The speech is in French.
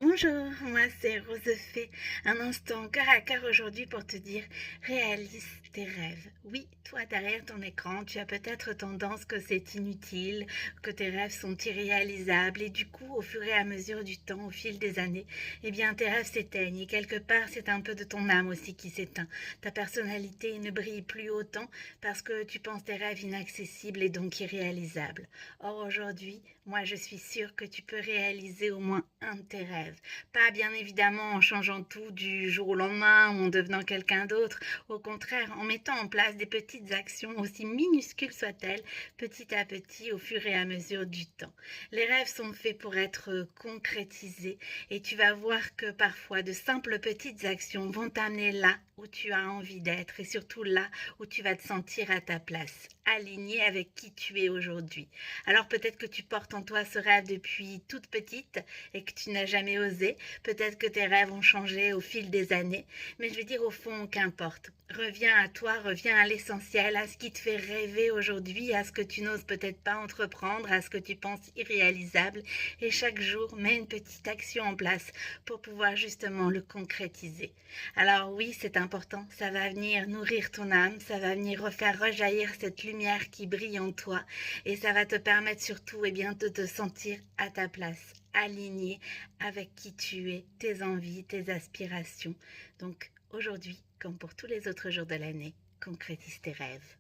Bonjour, moi c'est Rosefée. Un instant cœur à cœur aujourd'hui pour te dire, réalise tes rêves. Oui, toi derrière ton écran, tu as peut-être tendance que c'est inutile, que tes rêves sont irréalisables et du coup, au fur et à mesure du temps, au fil des années, eh bien tes rêves s'éteignent et quelque part c'est un peu de ton âme aussi qui s'éteint. Ta personnalité ne brille plus autant parce que tu penses tes rêves inaccessibles et donc irréalisables. Or aujourd'hui, moi je suis sûre que tu peux réaliser au moins un de tes rêves. Pas bien évidemment en changeant tout du jour au lendemain ou en devenant quelqu'un d'autre. Au contraire, en mettant en place des petites actions, aussi minuscules soient-elles, petit à petit au fur et à mesure du temps. Les rêves sont faits pour être concrétisés et tu vas voir que parfois de simples petites actions vont t'amener là où tu as envie d'être et surtout là où tu vas te sentir à ta place, aligné avec qui tu es aujourd'hui. Alors peut-être que tu portes en toi ce rêve depuis toute petite et que tu n'as jamais osé. Peut-être que tes rêves ont changé au fil des années. Mais je veux dire au fond, qu'importe. Reviens à toi, reviens à l'essentiel, à ce qui te fait rêver aujourd'hui, à ce que tu n'oses peut-être pas entreprendre, à ce que tu penses irréalisable. Et chaque jour, mets une petite action en place pour pouvoir justement le concrétiser. Alors oui, c'est important, ça va venir nourrir ton âme, ça va venir refaire rejaillir cette lumière qui brille en toi et ça va te permettre surtout de te sentir à ta place, aligné avec qui tu es, tes envies, tes aspirations. Donc aujourd'hui, comme pour tous les autres jours de l'année, concrétise tes rêves.